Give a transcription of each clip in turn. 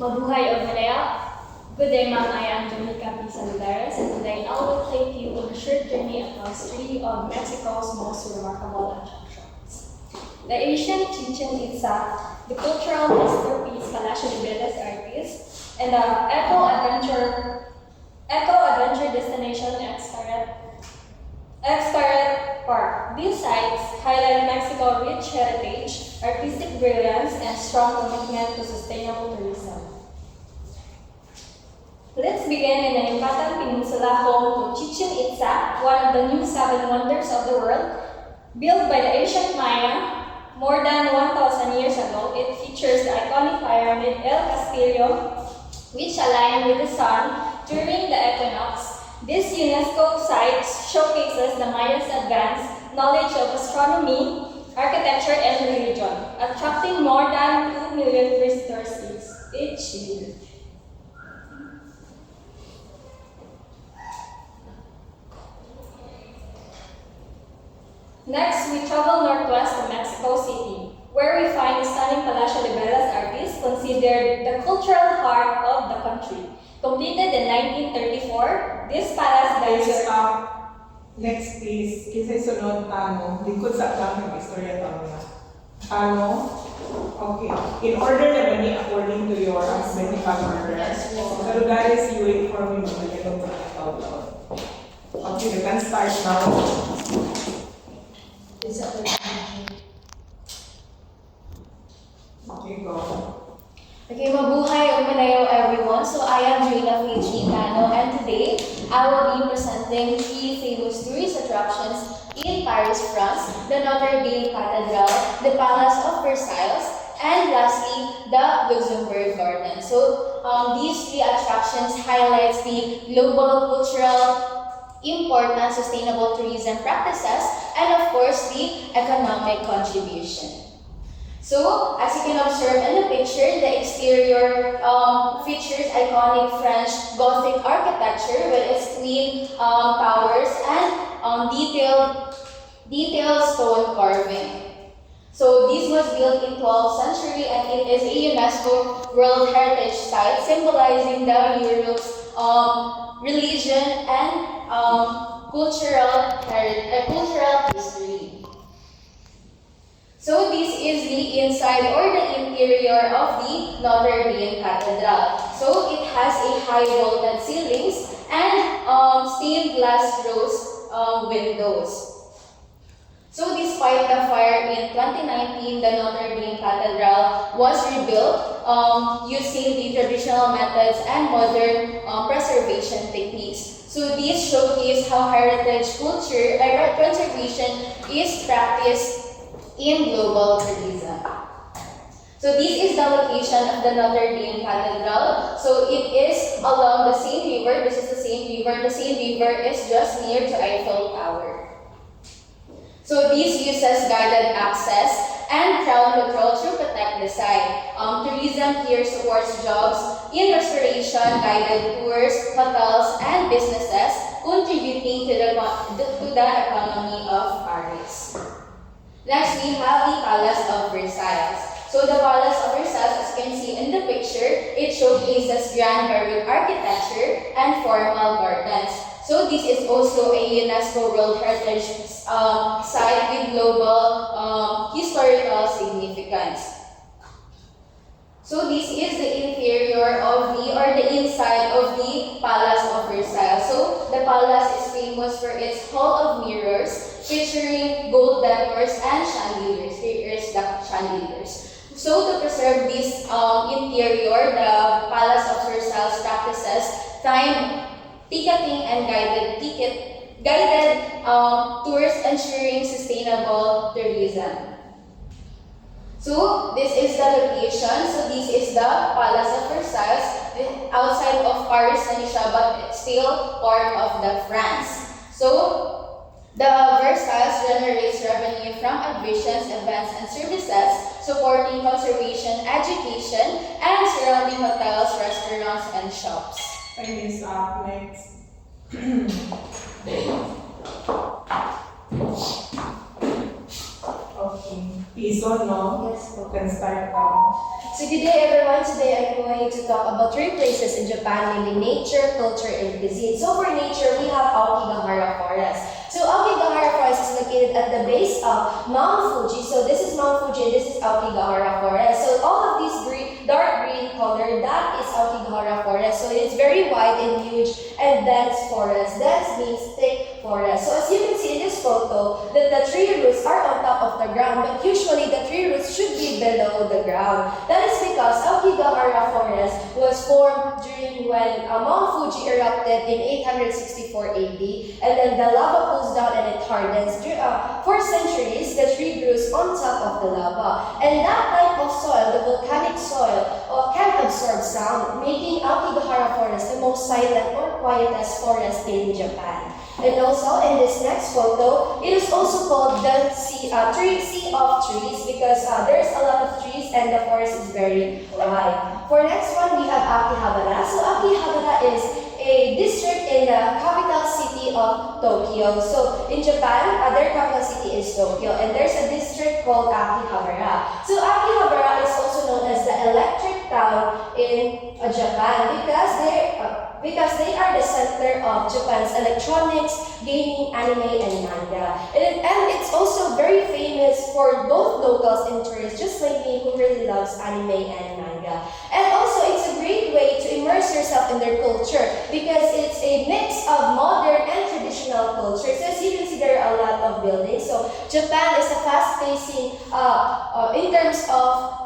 Mabuhay o Malaya. Good day, ma'am. I am Dominica P. Sandares, and today I will take you on a short journey across three of Mexico's most remarkable attractions. The ancient Chichen Itza, the cultural masterpiece Palacio de Bellas Artes, and the eco-adventure destination Xcaret Park. These sites highlight Mexico's rich heritage, artistic brilliance, and strong commitment to sustainable tourism. Let's begin in the Yucatan Peninsula, home to Chichen Itza, one of the new seven wonders of the world. Built by the ancient Maya more than 1,000 years ago, it features the iconic pyramid El Castillo, which align with the sun during the equinox. This UNESCO site showcases the Mayans' advanced knowledge of astronomy, architecture, and religion, attracting more than 2 million visitors each year. Next, we travel northwest to Mexico City, where we find the stunning Palacio de Bellas Artes, considered the cultural heart of the country. Completed in 1934, this palace Next please, kisay sunod likod sa atang istorya tama. Okay. In order naman ni according to your medical order, sa lugares you inform me magandang pagkakataon. Okay, you can start now. Okay, go. Okay, mabuhay o malayo everyone. So I am Reina Fijitano, and today I will be presenting three famous tourist attractions in Paris, France: the Notre Dame Cathedral, the Palace of Versailles, and lastly, the Luxembourg Garden. So these three attractions highlights the global cultural important sustainable tourism practices, and of course the economic contribution. So, as you can observe in the picture, the exterior features iconic French Gothic architecture with its twin towers and detailed stone carving. So, this was built in 12th century, and it is a UNESCO World Heritage Site, symbolizing the Europe's religion and cultural history. So this is the inside or the interior of the Notre Dame Cathedral. So it has a high vaulted ceilings and stained glass rose windows. So despite the fire in 2019, the Notre Dame Cathedral was rebuilt using the traditional methods and modern preservation techniques. So these showcase how heritage culture conservation is practiced in global tourism. So this is the location of the Notre Dame Cathedral. So it is along the Seine River. This is the Seine River. The Seine River is just near to Eiffel Tower. So this uses guided access and crowd control to protect the site. Tourism here supports jobs in restoration, guided tours, hotels, and businesses, contributing to the economy of Paris. Next, we have the Palace of Versailles. So the Palace of Versailles, as you can see in the picture, it showcases grand Baroque architecture and formal gardens. So this is also a UNESCO World Heritage Site with global historical significance. So this is the interior of the inside of the Palace of Versailles. So the palace is famous for its hall of mirrors, featuring gold decors and chandeliers. Here is the chandeliers. So to preserve this interior, the Palace of Versailles practices time ticketing and guided tours, ensuring sustainable tourism. So this is the location. So this is the Palace of Versailles, outside of Paris, Saint-Denis, but it's still part of the France. So the Versailles generates revenue from admissions, events, and services, supporting conservation, education, and surrounding hotels, restaurants, and shops. Time is up. Next. Okay. Pison, no? Yes. You can start. So good day everyone, today I'm going to talk about 3 places in Japan, namely nature, culture, and cuisine. So for nature, we have Aokigahara Forest. So Aokigahara Forest is located at the base of Mount Fuji. So this is Mount Fuji and this is Aokigahara Forest. So all of these dark green color, that is Aokigahara Forest. So it's very wide and huge and dense forest. Dense means thick forest. So as you can see in this photo, that the tree roots are on top of the ground, but usually the tree roots should be below the ground. That is because Aokigahara Forest was formed during when Mount Fuji erupted in 864 AD, and then the lava cools down and it hardens. For centuries, the tree grows on top of the lava, and that type of soil, the volcanic soil, can absorb sound, making Aokigahara Forest the most silent or quietest forest in Japan. And also in this next photo, it is also called the sea of trees because there's a lot of trees and the forest is very wide. For next one, we have Akihabara. So Akihabara is a district in the capital city of Tokyo. So in Japan, their capital city is Tokyo, and there's a district called Akihabara. So Akihabara is also known as the electric town in Japan because they are the center of Japan's electronics, gaming, anime, and manga. And it's also very famous for both locals and tourists, just like me who really loves anime and manga. And also, it's a great way to immerse yourself in their culture because it's a mix of modern and traditional culture. So as you can see, there are a lot of buildings. So Japan is a fast-pacing in terms of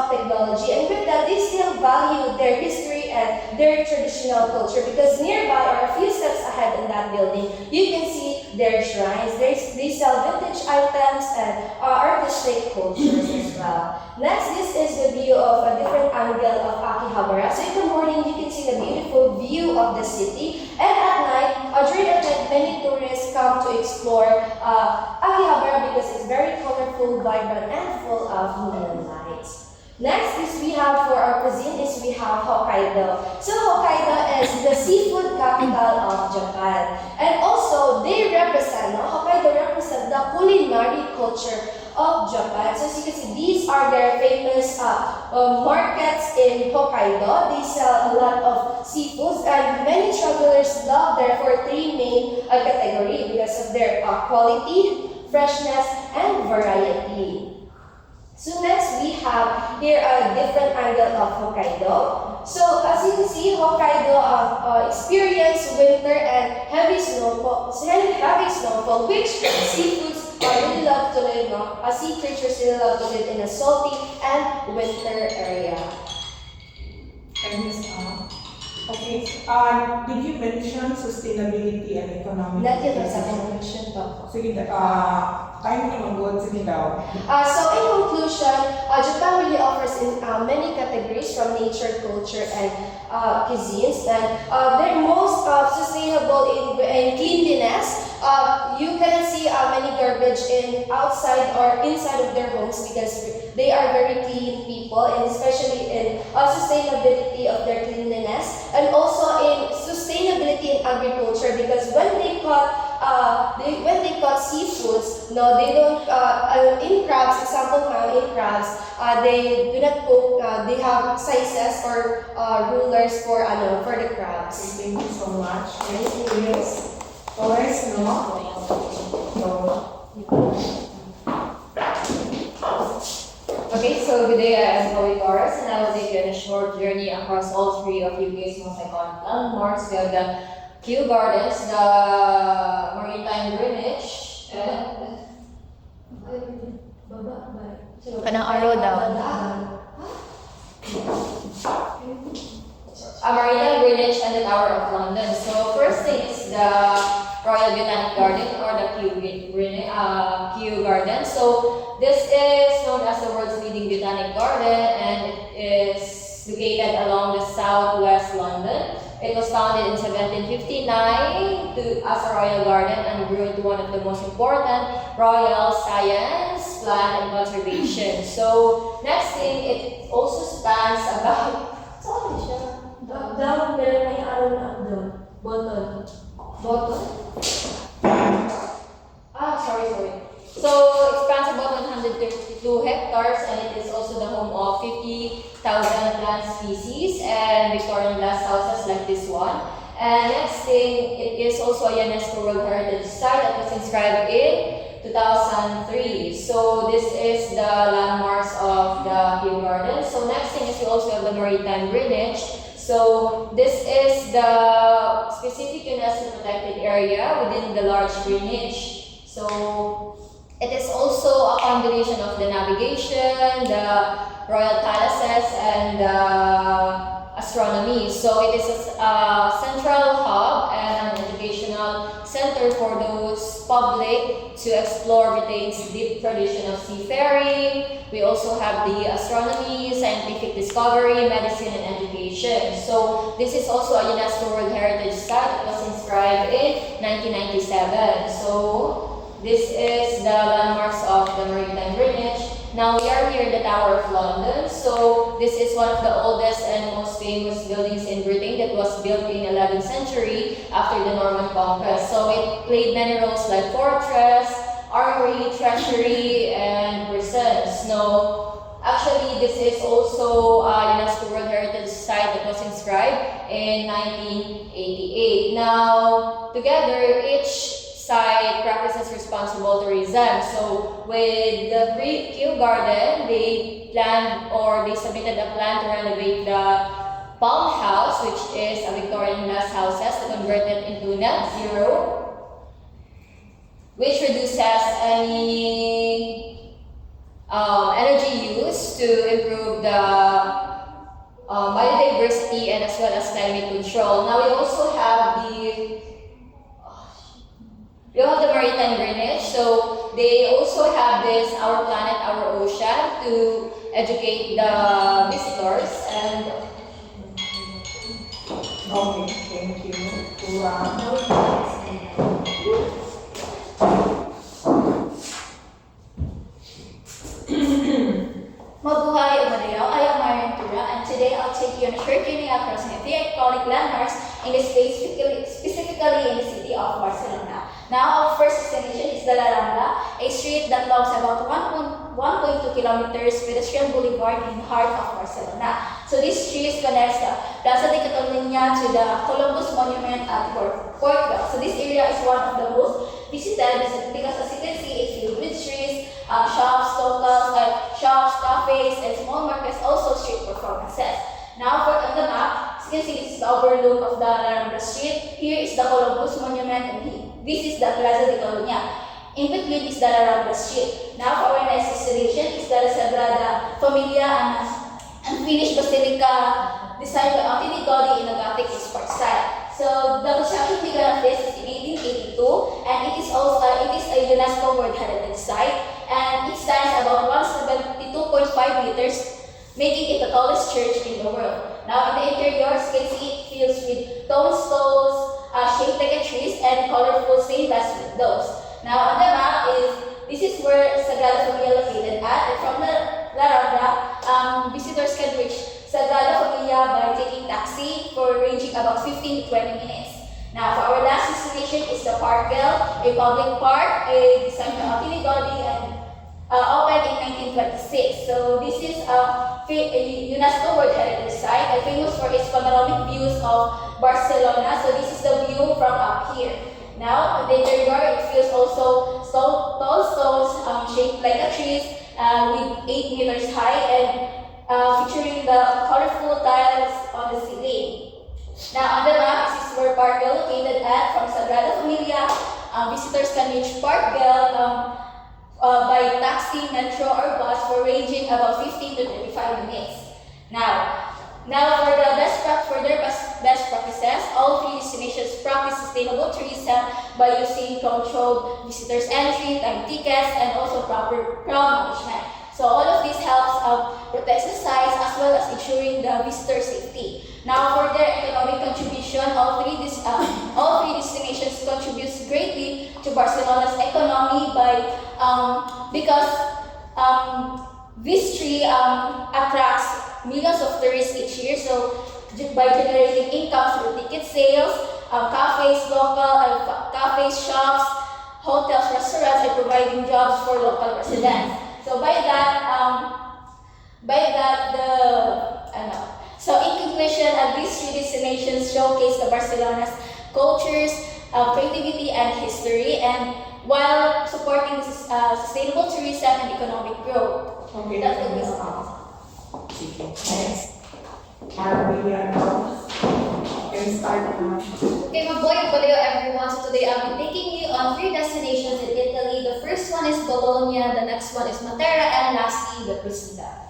technology, and with that, they still value their history and their traditional culture because nearby or a few steps ahead in that building, you can see their shrines. They sell vintage items and artistic cultures as well. Next, this is the view of a different angle of Akihabara. So in the morning, you can see the beautiful view of the city, and at night, during the night, many tourists come to explore Akihabara because it's very colorful, vibrant, and full of neon lights. Next is we have for our cuisine is we have Hokkaido. So Hokkaido is the seafood capital of Japan. And also they represent, Hokkaido represents the culinary culture of Japan. So as you can see, these are their famous markets in Hokkaido. They sell a lot of seafoods and many travelers love there for 3 main categories because of their quality, freshness, and variety. So next we have here a different angle of Hokkaido. So as you can see, Hokkaido experience winter and heavy snowfall, which seafoods really love to live, sea creatures really love to live in a salty and winter area. And Miss okay, did you mention sustainability and economic? Not yet, sa mention pa. Sige, tayo naman good, sige daw. So in conclusion, Japan really offers in many categories from nature, culture, and cuisines. And they're most sustainable in cleanliness. You cannot see many garbage in outside or inside of their homes because they are very clean people, and especially in sustainability of their cleanliness, and also in sustainability in agriculture because when they caught seafoods, they don't in crabs. Example, in crabs, they do not cook. They have sizes or rulers for the crabs. Okay, thank you so much. Next is Torres, no? Okay, so good day, I'm Chloe Torres, and I will take you on a short journey across all 3 of UK's most iconic landmarks. We have the Kew Gardens, the Maritime Greenwich, and Kanang araw daw. Maritime Greenwich and the Tower of London. So first thing is the Royal Botanic Garden or the Kew Garden. So this is known as the world's leading botanic garden, and it is located along the southwest London. It was founded in 1759 as a royal garden and grew into one of the most important royal science, plan, and conservation. So next thing, it also spans about Down there may araw na doon. Button. sorry. So it spans about 132 hectares, and it is also the home of of 50,000 plant species and Victorian glass houses like this one. And next thing, it is also a UNESCO World Heritage Site that was inscribed in 2003. So this is the landmarks of the Kew Garden. So next thing is we also have the Maritime Greenwich. So this is the specific UNESCO protected area within the large Greenwich. So it is also a combination of the navigation, the royal palaces, and the astronomy. So it is a central hub and an educational center for those public to explore Britain's deep tradition of seafaring. We also have the astronomy, scientific discovery, medicine, and education. So this is also a UNESCO World Heritage Site that was inscribed in 1997. So this is the landmarks of the Maritime Greenwich. Now we are here in the Tower of London. So this is one of the oldest and most famous buildings in Britain that was built in the 11th century after the Norman conquest. So it played many roles like fortress, armory, treasury, and prisons. Now, actually, this is also a UNESCO World Heritage Site that was inscribed in 1988. Now, together, each site practices responsible tourism. So with the Kew Garden, they planned or they submitted a plan to renovate the Palm House, which is a Victorian glass houses to convert it into net zero, which reduces any energy use to improve the biodiversity and as well as climate control. Now we also have the Maritime Greenwich. So they also have this Our Planet, Our Ocean to educate the visitors. And Okay, thank you. Mabuhay o Madayaw, I am Marian Tura, and today I'll take you on a short journey across the iconic landmarks in the space, specifically in the city of Barcelona. Now, our first destination is the La Rambla, a street that longs about 1.2 kilometers pedestrian boulevard in the heart of Barcelona. So this street connects the Plaza de Catalunya to the Columbus Monument at Portville. So this area is one of the most visited because as you can see, it's filled with streets, shops, shops, cafes, and small markets, also street performances. Now, on the map, as you can see, this is the overlook of the La Rambla Street. Here is the Columbus Monument, and this is the Plaza de Catalunya. In between is the La Rambla Street. Now, for our next destination is the Sagrada Familia, an unfinished basilica designed by Anthony Gaudi in a Gothic inspired style. So, the construction began of this is in 1882, and it is a UNESCO World Heritage Site, and it stands about 172.5 meters, making it the tallest church in the world. Now, in the interior, as you can see, it fills with toned stones, shaped like a tree, and colorful stained glass windows. Now, on the map this is where Sagrada Familia located at, and from the La Rambla, visitors can reach Sagrada Familia by taking taxi for ranging about 15 to 20 minutes. Now, for our last destination is the Parkville, a public park, designed by Anthony Gaudi and opened in 1926. So this is a UNESCO World Heritage Site and famous for its panoramic views of Barcelona. So this is the view from up here. Now, the interior, it feels also tall stones shaped like a tree with 8 meters high and featuring the colorful tiles on the ceiling. Now, on the map, this is where Parkville located at. From Sagrada Familia, visitors can reach Parkville by taxi, metro, or bus for ranging about 15 to 25 minutes. Now for the best practices, all three destinations practice sustainable tourism by using controlled visitors entry, time tickets, and also proper crowd management. So all of this helps protect the sites as well as ensuring the visitor safety. Now for their economic contribution, all three destinations contributes greatly to Barcelona's economy because these three attracts millions of tourists each year. So by generating income through ticket sales, cafes, shops, hotels, restaurants, and providing jobs for local residents. So by that, By that, so in conclusion, these three destinations showcase the Barcelona's cultures, creativity, and history, and while supporting sustainable tourism and economic growth. Okay, That will be next. all. Sige, next. Armenian girls. Can start na. Okay, mabuhay po kayo everyone. So today I'll be taking you on 3 destinations in Italy. The first one is Bologna, the next one is Matera, and lastly, the Cressida.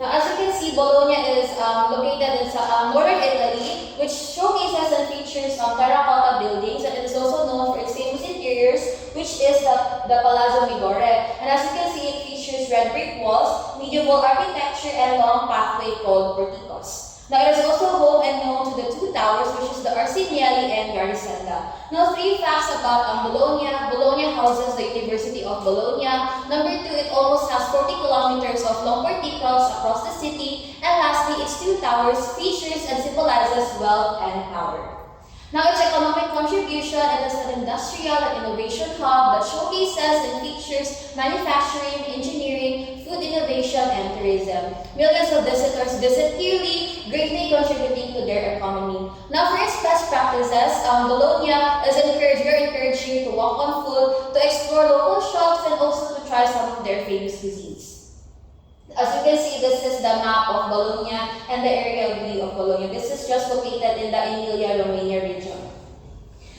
Now, as you can see, Bologna is located in northern Italy, which showcases and features terracotta buildings, and it is also known for its famous interiors, which is the Palazzo Midore. And as you can see, it features red brick walls, medieval architecture, and long pathway called porticos. Now, it is also home and known to the 2 towers, which is the Arcinielli and Garisenda. Now, 3 facts about Bologna. Bologna houses the University of Bologna. Number 2, it almost has 40 kilometers of long porticos across the city. And lastly, its 2 towers features and symbolizes wealth and power. Now, its economic contribution, it is an industrial and innovation hub that showcases and features manufacturing, engineering, food innovation, and tourism. Millions of visitors visit yearly, greatly contributing to their economy. Now, for its best practices, Bologna you're encouraged here to walk on foot, to explore local shops, and also to try some of their famous cuisines. As you can see, this is the map of Bologna and the aerial view of Bologna. This is just located in the Emilia-Romagna region.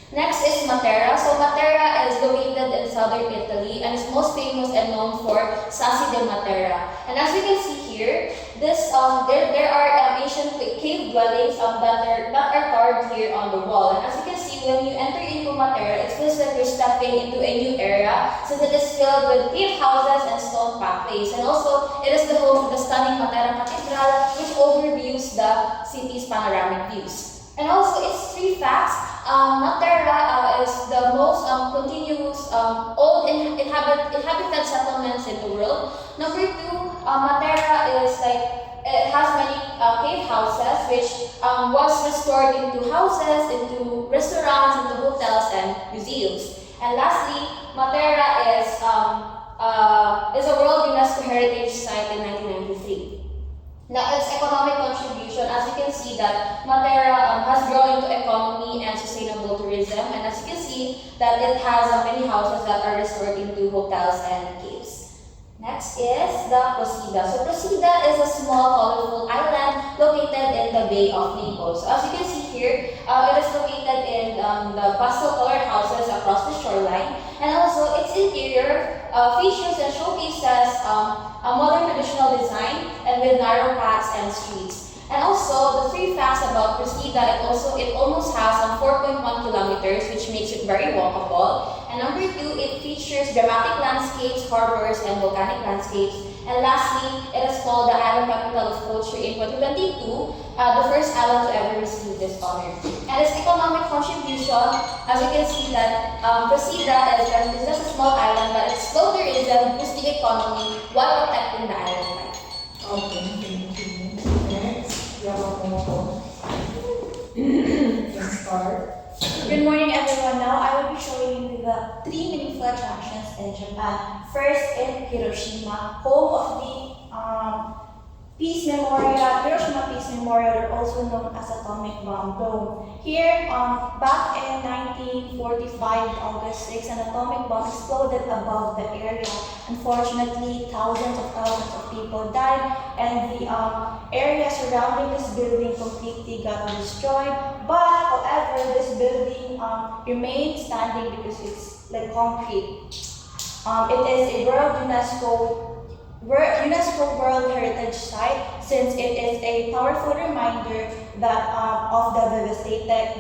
Next is Matera. So Matera is located in southern Italy and is most famous and known for Sassi de Matera. And as you can see here, there are ancient cave dwellings that are carved here on the wall. And as you can see, when you enter into Matera, it feels like you're stepping into a new era since it is filled with cave houses and stone pathways. And also, it is the home of the stunning Matera Cathedral, which overviews the city's panoramic views. And also, its 3 facts. Matera is the most continuous old inhabited settlements in the world. Number 2, Matera is it has many cave houses which was restored into houses, into restaurants, into hotels and museums. And lastly, Matera is a World UNESCO Heritage Site in 1993. Now, its economic contribution, as you can see that Matera has grown into economy and sustainable tourism, and as you can see that it has many houses that are restored into hotels and caves. Next is the Procida. So Procida is a small, colorful island located in the Bay of Naples. So as you can see here, it is located in the pastel-colored houses across the shoreline, and also its interior features and showcases a modern traditional design and with narrow paths and streets. And also, the 3 facts about Procida, it almost has 4.1 kilometers, which makes it very walkable. And number 2, it features dramatic landscapes, harbors, and volcanic landscapes. And lastly, it is called the Island Capital of Culture in 2022, the first island to ever receive this honor. And its economic contribution, as you can see that Procida is just a small island, but its slow tourism boosts the economy while protecting the island life. Okay, thank you. Next, Yamamoto. Can start. Good morning, everyone. Now I will be showing you the 3 meaningful attractions in Japan. First, in Hiroshima, home of the Peace Memorial, Hiroshima Peace Memorial, also known as Atomic Bomb Dome. Here, back in 1945, August 6, an atomic bomb exploded above the area. Unfortunately, thousands of people died, and the area surrounding this building completely got destroyed. But, however, this building remained standing because it's like concrete. It is a UNESCO World Heritage Site, since it is a powerful reminder that of the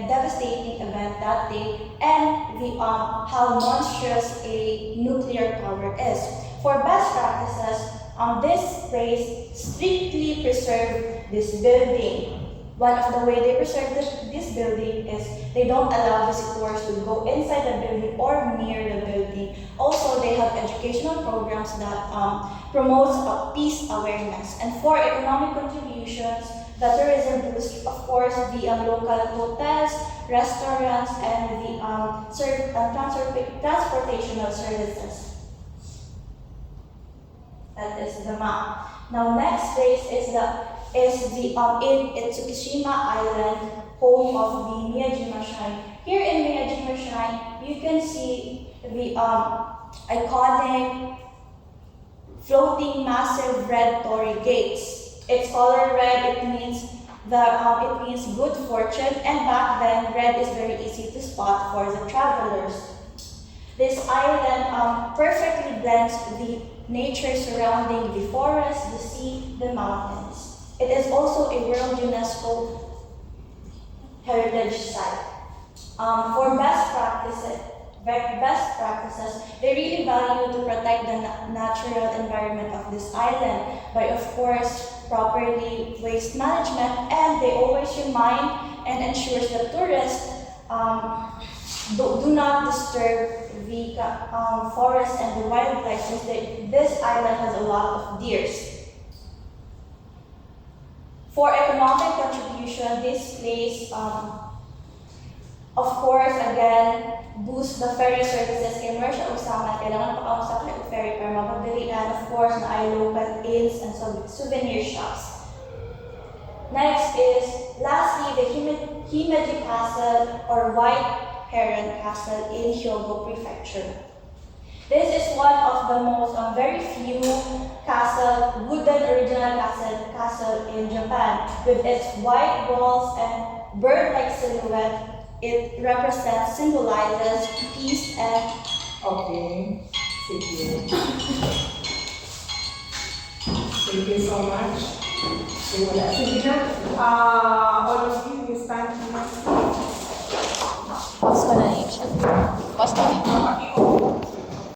devastating event that day and how monstrous a nuclear power is. For best practices, this place strictly preserved this building. One of the way they preserve this building is they don't allow visitors to go inside the building or near the building. Also, they have educational programs that promotes peace awareness. And for economic contributions, the tourism boost, of course, the local hotels, restaurants, and the transportational services. That is the map. Now, next place is in Tsukishima Island, home of the Miyajima Shrine. Here in Miyajima Shrine, you can see the iconic floating massive red torii gates. Its color red, it means good fortune, and back then red is very easy to spot for the travelers. This island perfectly blends the nature surrounding the forest, the sea, the mountains. It is also a World UNESCO Heritage Site. For best practices, they really value to protect the natural environment of this island by, of course, properly waste management, and they always remind and ensures that tourists do not disturb the forest and the wildlife, since this island has a lot of deers. For economic contribution, this place, of course, again, boost the ferry services kay Marcia Usama. Kailangan pakausap ng ferry para mapagdali, and of course, na ay local inns and souvenir shops. Next is, lastly, the Himeji Castle or White Heron Castle in Hyogo Prefecture. This is one of the most very few wooden original castle in Japan. With its white walls and bird-like silhouette, it symbolizes peace and... Okay. Sige. Thank you so much. Sige na. All of you, you stand. Pause ko na, Asia. Pause ko na.